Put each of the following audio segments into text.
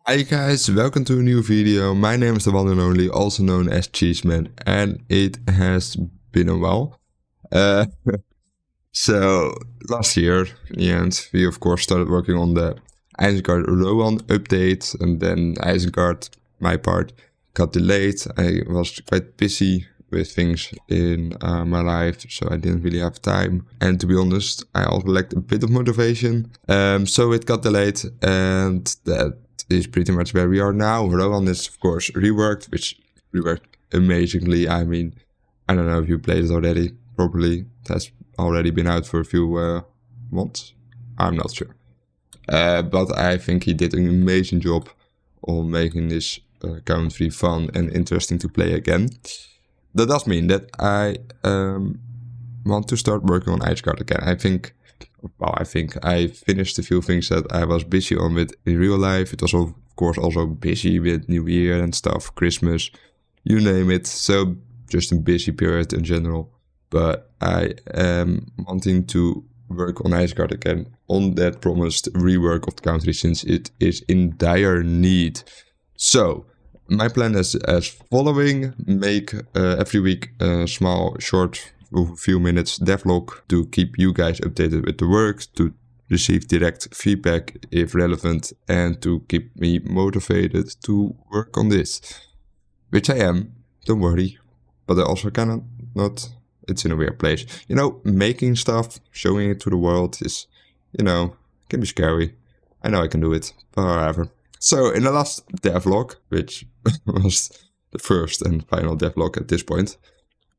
Hi guys, welcome to a new video. My name is the one and only, also known as Cheeseman, and it has been a while. Uh, so last year, in the end, we of course started working on the Isengard Rowan update, and then Isengard, my part, got delayed. I was quite busy with things in my life, so I didn't really have time. And to be honest, I also lacked a bit of motivation. So it got delayed, and that is pretty much where we are now. Rowan is of course reworked, which reworked amazingly. I mean, I don't know if you played it already. Probably it has already been out for a few months. I'm not sure. But I think he did an amazing job on making this country fun and interesting to play again. That does mean that I want to start working on Isengard again. I think I finished a few things that I was busy on with in real life. It was of course also busy with New Year and stuff, Christmas, you name it. So just a busy period in general. But I am wanting to work on Isengard again on that promised rework of the country, since it is in dire need. So my plan is as following: make every week a small, short, a few minutes devlog to keep you guys updated with the work, to receive direct feedback if relevant, and to keep me motivated to work on this. Which I am, don't worry. But I also cannot not. It's in a weird place. You know, making stuff, showing it to the world is, can be scary. I know I can do it, but whatever. So in the last devlog, which was the first and final devlog at this point,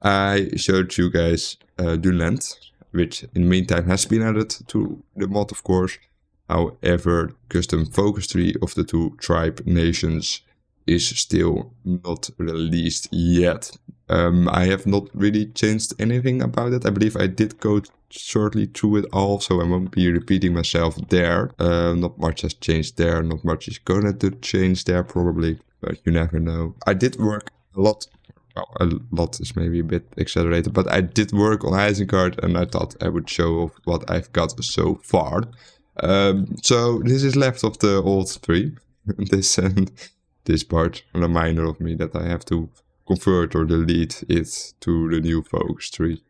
I showed you guys Dunland, which in the meantime has been added to the mod, of course. However, custom focus tree of the two tribe nations is still not released yet. I have not really changed anything about it. I believe I did go shortly through it all, so I won't be repeating myself there. Not much has changed there, not much is going to change there probably, but you never know. I did work a lot. Well, a lot is maybe a bit exaggerated, but I did work on Isengard, and I thought I would show off what I've got so far. So this is left of the old tree. This part, a reminder of me that I have to convert or delete it to the new focus tree,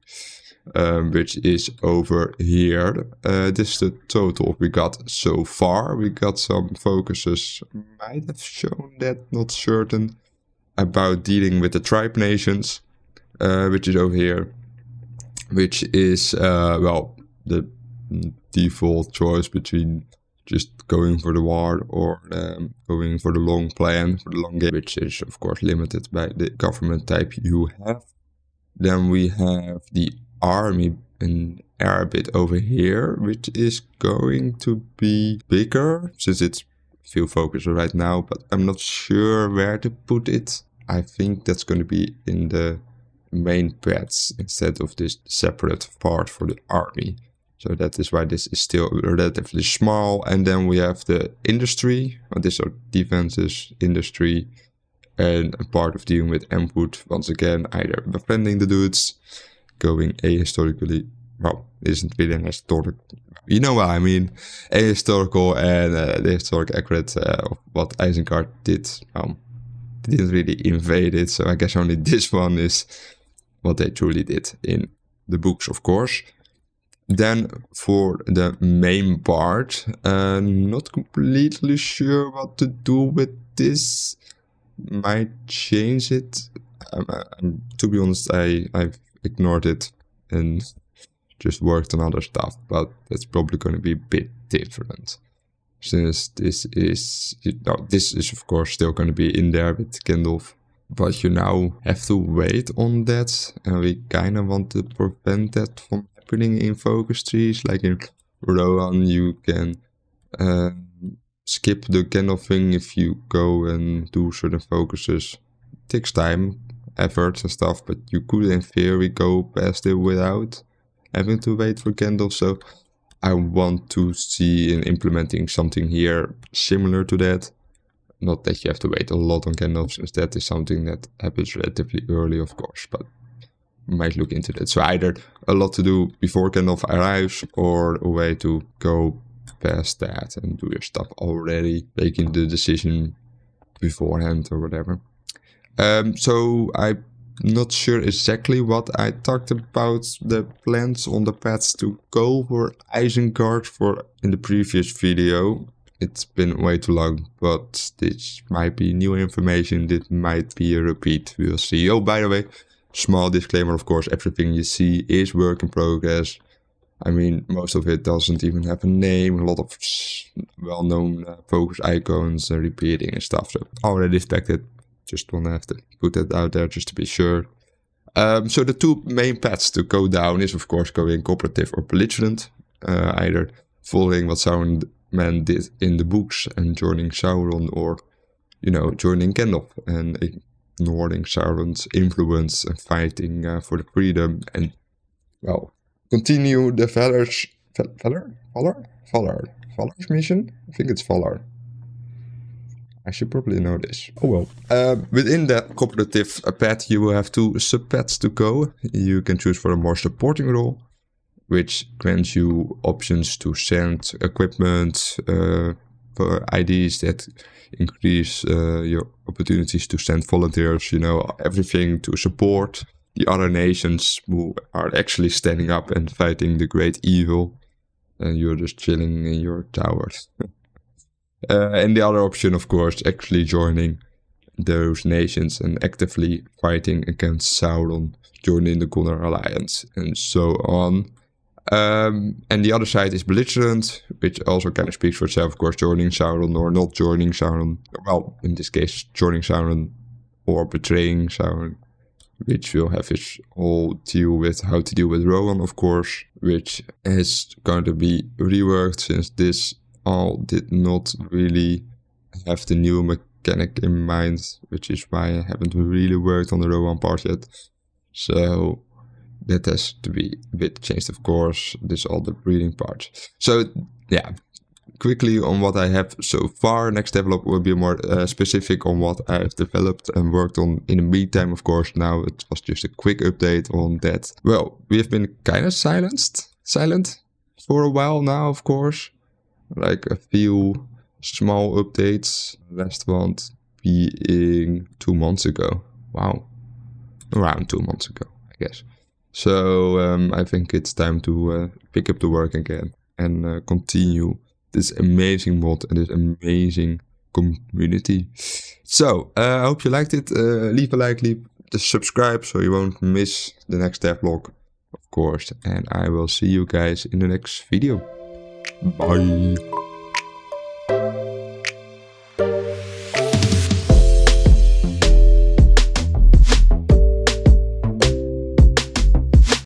which is over here. This is the total we got so far. We got some focuses, might have shown that, not certain, about dealing with the tribe nations, which is over here, which is, the default choice between just going for the war or going for the long plan, for the long game, which is of course limited by the government type you have. Then we have the army in air bit over here, which is going to be bigger, since it's few focus right now, but I'm not sure where to put it. I think that's going to be in the main pads instead of this separate part for the army. So that is why this is still relatively small. And then we have the industry. These are defenses, industry, and a part of dealing with input. Once again, either befriending the dudes, going ahistorically. Well, isn't really an historic. You know what I mean? Ahistorical and the historic accurate of what Isengard did. They didn't really invade it, so I guess only this one is what they truly did in the books, of course. Then for the main part, not completely sure what to do with this. Might change it. To be honest, I've ignored it and just worked on other stuff, but that's probably going to be a bit different, since this is of course still going to be in there with Gandalf, but you now have to wait on that, and we kind of want to prevent that from happening in focus trees. Like in Rowan, you can skip the Gandalf thing if you go and do certain focuses. It takes time, efforts and stuff, but you could in theory go past it without having to wait for Gandalf. So I want to see in implementing something here similar to that. Not that you have to wait a lot on Gandalf, since that is something that happens relatively early, of course, but might look into that. So either a lot to do before Gandalf arrives, or a way to go past that and do your stuff already, making the decision beforehand or whatever. So I'm not sure exactly what I talked about the plans on the paths to go for Isengard for in the previous video. It's been way too long, but this might be new information. This might be a repeat. We'll see. Oh, by the way, small disclaimer, of course, everything you see is work in progress. I mean, most of it doesn't even have a name. A lot of well-known focus icons repeating and stuff. So already expected. Just want to have to put that out there just to be sure. So the two main paths to go down is, of course, going cooperative or belligerent. Either following what Saruman did in the books and joining Sauron, or, you know, joining Gandalf and ignoring Sauron's influence and fighting for the freedom and, well, continue the Valor's mission? I think it's Valar. I should probably know this. Oh well. Within that cooperative path, you will have two sub-paths to go. You can choose for a more supporting role, which grants you options to send equipment for IDs that increase your opportunities to send volunteers, you know, everything to support the other nations who are actually standing up and fighting the great evil. And you're just chilling in your towers. And the other option, of course, actually joining those nations and actively fighting against Sauron, joining the Gunnar Alliance, and so on. And the other side is belligerent, which also kind of speaks for itself, of course, joining Sauron or not joining Sauron. Well, in this case, joining Sauron or betraying Sauron, which will have his whole deal with how to deal with Rohan, of course, which is going to be reworked since this all did not really have the new mechanic in mind, which is why I haven't really worked on the Rohan part yet. So that has to be a bit changed, of course. This is all the breeding part. So yeah, quickly on what I have so far. Next Devlog will be more specific on what I've developed and worked on in the meantime, of course. Now it was just a quick update on that. Well, we have been kind of silent for a while now, of course. Like a few small updates. Last one being 2 months ago. Wow. Around 2 months ago, I guess. So I think it's time to pick up the work again and continue this amazing mod and this amazing community. So I hope you liked it. Leave a like, subscribe so you won't miss the next devlog, of course. And I will see you guys in the next video. Bye.